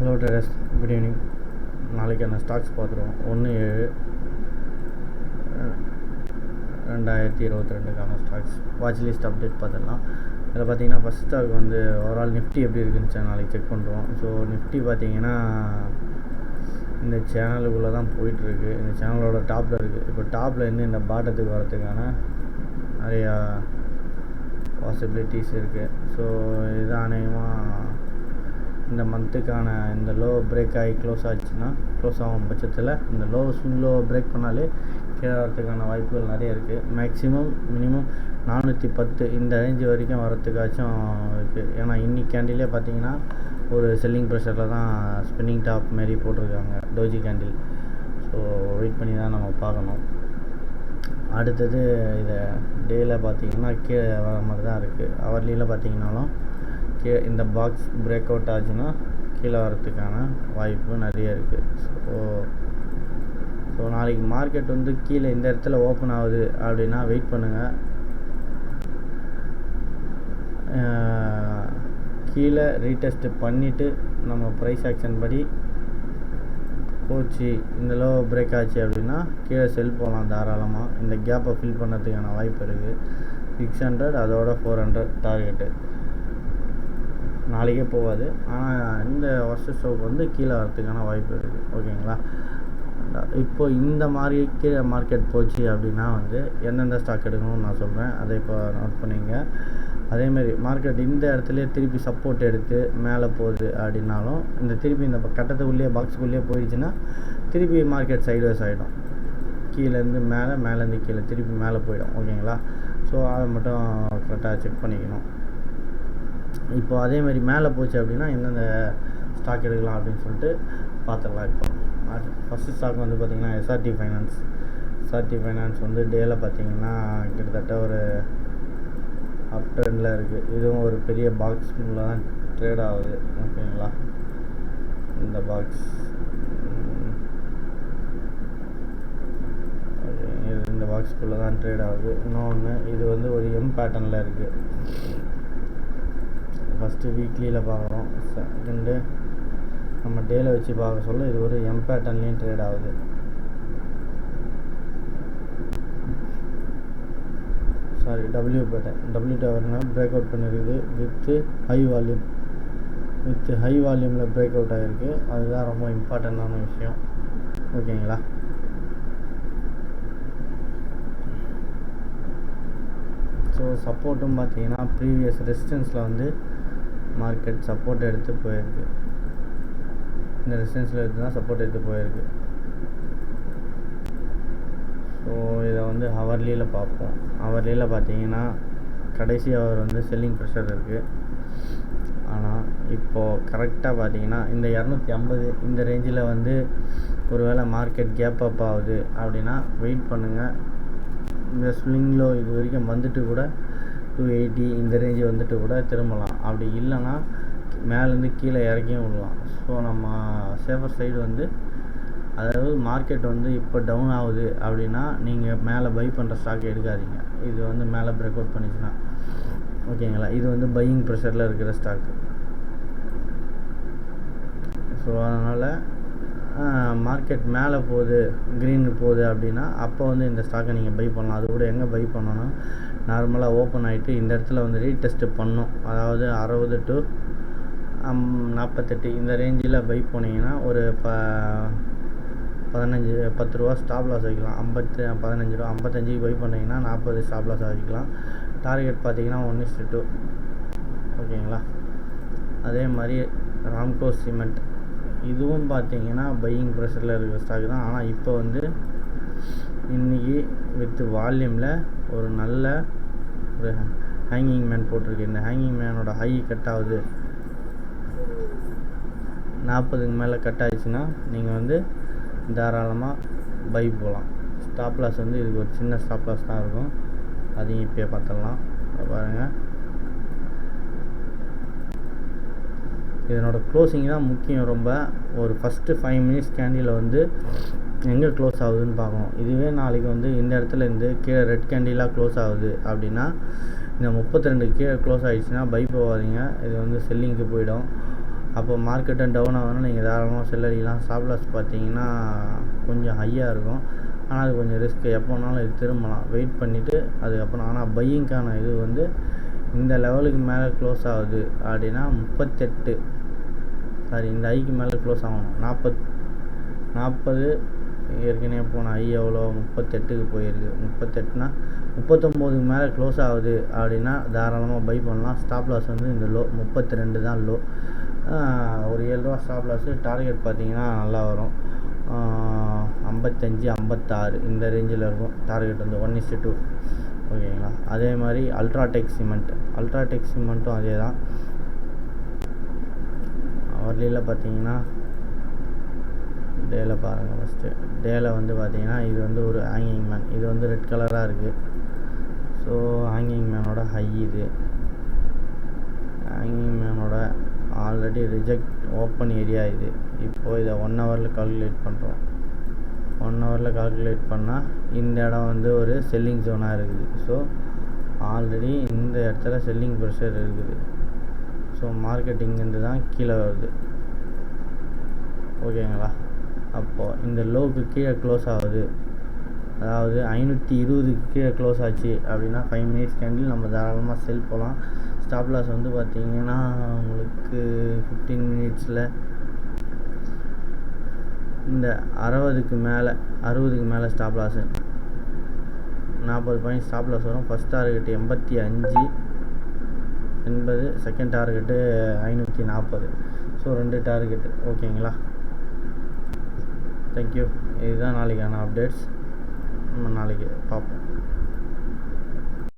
Hello traders, good evening. நாளைக்கான stocks பார்த்துருவோம். 1/7/2022 stocks watch list update பார்த்துடலாம். இதில் பார்த்தீங்கன்னா ஃபஸ்ட் ஸ்டாக் வந்து ஓவரால் நிஃப்டி எப்படி இருக்குன்னு நாளைக்கு செக் பண்ணுறோம். ஸோ நிஃப்டி பார்த்தீங்கன்னா இந்த சேனலுக்குள்ளே தான் போயிட்டுருக்கு. இந்த சேனலோட டாப்பில் இருக்குது. இப்போ டாப்பில் இருந்து இந்த பாட்டத்துக்கு வரதுக்கான நிறையா பாசிபிலிட்டிஸ் இருக்குது. ஸோ இது அநேகமாக இந்த மந்த்துக்கான இந்த லோ பிரேக் ஆகி க்ளோஸ் ஆகும் பட்சத்தில் இந்த ஸ்விங் லோ பிரேக் பண்ணாலே கீழே வரத்துக்கான வாய்ப்புகள் நிறைய இருக்குது. மேக்ஸிமம் மினிமம் 410 இந்த ரேஞ்சு வரைக்கும் வரத்துக்காச்சும் இருக்குது. ஏன்னா இன்னைக்கு கேண்டிலே பார்த்தீங்கன்னா ஒரு செல்லிங் ப்ரெஷரில் தான் ஸ்பின்னிங் டாப் மாரி போட்டிருக்காங்க டோஜி கேண்டில். ஸோ வெயிட் பண்ணி தான் நம்ம பார்க்கணும். அடுத்தது இதை டேயில் பார்த்தீங்கன்னா கீழே வர மாதிரி தான் இருக்குது. ஹவர்லியில் பார்த்தீங்கன்னாலும் இந்த பாக்ஸ் பிரேக் அவுட் ஆச்சுன்னா கீழே வரத்துக்கான வாய்ப்பு நிறைய இருக்குது. ஸோ நாளைக்கு மார்க்கெட் வந்து கீழே இந்த இடத்துல ஓப்பன் ஆகுது அப்படின்னா வெயிட் பண்ணுங்கள். கீழே ரீடெஸ்ட் பண்ணிவிட்டு நம்ம ப்ரைஸ் ஆக்ஷன் படி போச்சு, இந்த லோ பிரேக் ஆச்சு அப்படின்னா கீழே செல் போகலாம் தாராளமாக. இந்த கேப்பை ஃபில் பண்ணுறதுக்கான வாய்ப்பு இருக்குது. 600 அதோட 400 டார்கெட்டு. நாளைக்கே போகாது, ஆனால் இந்த வருஷ ஸ்டாக் வந்து கீழே வரத்துக்கான வாய்ப்பு இருக்குது. ஓகேங்களா? இப்போ இந்த மாதிரி கீழே மார்க்கெட் போச்சு அப்படின்னா வந்து எந்தெந்த ஸ்டாக் எடுக்கணும்னு நான் சொல்கிறேன். அதை இப்போ நோட் பண்ணிங்க. அதேமாரி மார்க்கெட் இந்த இடத்துலையே திருப்பி சப்போர்ட் எடுத்து மேலே போகுது அப்படின்னாலும் திருப்பி இந்த கட்டத்துக்குள்ளேயே பாக்ஸுக்குள்ளேயே போயிடுச்சுன்னா திருப்பி மார்க்கெட் சைட்வேஸ் ஆகிடும். கீழேருந்து மேலே, மேலேருந்து கீழே திருப்பி மேலே போயிடும். ஓகேங்களா? ஸோ அதை மட்டும் கரெக்டாக செக் பண்ணிக்கணும். இப்போ அதேமாதிரி மேலே போச்சு அப்படின்னா எந்தெந்த ஸ்டாக் எடுக்கலாம் அப்படின்னு சொல்லிட்டு பார்த்துடலாம். இப்போ ஃபஸ்ட்டு ஸ்டாக் வந்து பார்த்திங்கன்னா எஸ்ஆர்டி ஃபைனான்ஸ் வந்து டேயில் பார்த்திங்கன்னா கிட்டத்தட்ட ஒரு அப் ட்ரெண்டில் இருக்குது. இதுவும் ஒரு பெரிய பாக்ஸ் உள்ள தான் ட்ரேட் ஆகுது. ஓகேங்களா? இந்த பாக்ஸ் இந்த பாக்ஸ்க்குள்ளே தான் ட்ரேட் ஆகுது. இன்னொன்று இது வந்து ஒரு எம் பேட்டர்னில் இருக்குது. ஃபஸ்ட்டு வீக்லியில் பார்க்குறோம். செகண்டு நம்ம டேயில் வச்சு பார்க்க சொல்ல இது ஒரு எம் பேட்டர்ன்லேயும் ட்ரேட் ஆகுது. டபிள்யூ பேட்டர்னா பிரேக் அவுட் பண்ணியிருக்குது வித்து ஹை வால்யூமில் பிரேக் அவுட் ஆகிருக்கு. அதுதான் ரொம்ப இம்பார்ட்டண்ட்டான விஷயம். ஓகேங்களா? ஸோ சப்போர்ட்டும் பார்த்தீங்கன்னா ப்ரீவியஸ் ரெசிஸ்டன்ஸில் வந்து மார்க்கெட் சப்போர்ட் எடுத்து போயிருக்கு. இந்த ரெசிஸ்டன்ஸில் எடுத்து தான் சப்போர்ட் எடுத்து போயிருக்கு. ஸோ இதை வந்து ஹவர்லியில் பார்ப்போம். ஹவர்லியில் பார்த்தீங்கன்னா கடைசி ஹவர் வந்து செல்லிங் ப்ரெஷர் இருக்குது. ஆனால் இப்போது கரெக்டாக பார்த்தீங்கன்னா இந்த 250 இந்த ரேஞ்சில் வந்து ஒரு வேளை மார்க்கெட் கேப் அப் ஆகுது அப்படின்னா வெயிட் பண்ணுங்கள். இந்த ஸ்விங்லோ இது வரைக்கும் வந்துட்டு கூட 280 இந்த ரேஞ்சு வந்துட்டு கூட திரும்பலாம். அப்படி இல்லைன்னா மேலேருந்து கீழே இறக்கியும் விடலாம். ஸோ நம்ம சேஃபர் சைடு வந்து அதாவது மார்க்கெட் வந்து இப்போ டவுன் ஆகுது அப்படின்னா நீங்கள் மேலே பை பண்ணுற ஸ்டாக் எடுக்காதீங்க. இது வந்து மேலே பிரேக் அவுட் பண்ணிச்சுன்னா ஓகேங்களா? இது வந்து பையிங் ப்ரெஷரில் இருக்கிற ஸ்டாக்கு. ஸோ அதனால் மார்க்கெட் மேலே போகுது, க்ரீனுக்கு போகுது அப்படின்னா அப்போ வந்து இந்த ஸ்டாக்கை நீங்கள் பை பண்ணலாம். அது கூட எங்கே பை பண்ணணும், நார்மலாக ஓப்பன் ஆகிட்டு இந்த இடத்துல வந்து ரீடெஸ்ட்டு பண்ணணும். அதாவது 60 to 48 இந்த ரேஞ்சில் பை போனீங்கன்னா ஒரு 10 ரூபா ஸ்டாப் லாஸ் வைக்கலாம். 15 ரூபா 55க்கு பை பண்ணிங்கன்னா 40 ஸ்டாப் லாஸ் வைக்கலாம். டார்கெட் பார்த்தீங்கன்னா 1:2. ஓகேங்களா? அதே மாதிரி ராம்கோ சிமெண்ட் இதுவும் பார்த்தீங்கன்னா பையிங் ப்ரெஷரில் இருக்கிற ஸ்டாக் தான். ஆனால் இப்போ வந்து இன்றைக்கி வித் வால்யூமில் ஒரு நல்ல ஒரு ஹேங்கிங் மேன் போட்டிருக்கு. இந்த ஹேங்கிங் மேனோட ஹை கட் ஆகுது. 40க்கு மேலே கட் ஆகிடுச்சுன்னா நீங்கள் வந்து தாராளமாக பை போகலாம். ஸ்டாப் லாஸ் வந்து இதுக்கு ஒரு சின்ன ஸ்டாப் லாஸ் தான் இருக்கும். அதையும் இப்போயே பார்த்துடலாம். பாருங்கள், இதனோட க்ளோசிங் தான் முக்கியம். ரொம்ப ஒரு ஃபஸ்ட்டு 5 மினிட்ஸ் கேண்டில் வந்து எங்கே க்ளோஸ் ஆகுதுன்னு பார்க்கணும். இதுவே நாளைக்கு வந்து இந்த இடத்துல இருந்து கீழே ரெட் கேண்டிலாக க்ளோஸ் ஆகுது அப்படின்னா இந்த 32 கீழே க்ளோஸ் ஆகிடுச்சுன்னா பை போகாதீங்க. இது வந்து செல்லிங்க்கு போயிடும். அப்போ மார்க்கெட்டும் டவுன் ஆகணும், நீங்கள் தாராளமாக செல் அடிக்கலாம். ஸ்டாப் லாஸ் பார்த்தீங்கன்னா கொஞ்சம் ஹையாக இருக்கும், ஆனால் அது கொஞ்சம் ரிஸ்க்கு. எப்போ வேணாலும் இது திரும்பலாம், வெயிட் பண்ணிவிட்டு அதுக்கப்புறம். ஆனால் பையிங்க்கான இது வந்து இந்த லெவலுக்கு மேலே க்ளோஸ் ஆகுது அப்படின்னா 38, இந்த ஐக்கு மேலே க்ளோஸ் ஆகணும். 40 ஏற்கனவே போன ஐ எவ்வளோ, 38க்கு போயிருக்கு. 38னா 39க்கு மேலே க்ளோஸ் ஆகுது அப்படின்னா தாராளமாக பை பண்ணலாம். ஸ்டாப் லாஸ் வந்து இந்த லோ 32 தான் லோ. ஒரு 7 ரூபா ஸ்டாப் லாஸு. டார்கெட் பார்த்தீங்கன்னா நல்லா வரும், 55 56 இந்த ரேஞ்சில் இருக்கும் டார்கெட் வந்து 1:2. ஓகேங்களா. அதே மாதிரி அல்ட்ராடெக் சிமெண்ட்டும் அதே தான். வர்லியில் பார்த்தீங்கன்னா டேல பாருங்கள். ஃபஸ்ட்டு டேல வந்து பார்த்தீங்கன்னா இது வந்து ஒரு ஹேங்கிங் மேன், இது வந்து ரெட் கலராக இருக்குது. ஸோ ஹேங்கிங் மேனோட ஹை இது. ஹேங்கிங் மேனோட ஆல்ரெடி ரிஜெக்ட் ஓப்பன் ஏரியா இது. இப்போது இதை 1 ஹவரில் கால்குலேட் பண்ணுறோம். 1 ஹவரில் கால்குலேட் பண்ணால் இந்த இடம் வந்து ஒரு செல்லிங் ஜோனாக இருக்குது. ஸோ ஆல்ரெடி இந்த இடத்துல செல்லிங் ப்ரெஷர் இருக்குது. ஸோ மார்க்கெட்டிங்கிறது தான் கீழே வருது. ஓகேங்களா. அப்போது இந்த லோவுக்கு கீழே க்ளோஸ் ஆகுது, அதாவது 520க்கு கீழே க்ளோஸ் ஆச்சு அப்படின்னா 5 மினிட்ஸ் கேண்டில் நம்ம தாராளமாக செல் போகலாம். ஸ்டாப் லாஸ் வந்து பார்த்தீங்கன்னா உங்களுக்கு 15 மினிட்ஸில் இந்த 60க்கு மேலே stop loss 40 point stop loss வரும். First target 85.80, second target 540. So 2 target. ஓகேங்களா. தேங்க்யூ. இதுதான் நாளைக்கான அப்டேட்ஸ். நம்ம நாளைக்கு பார்ப்போம்.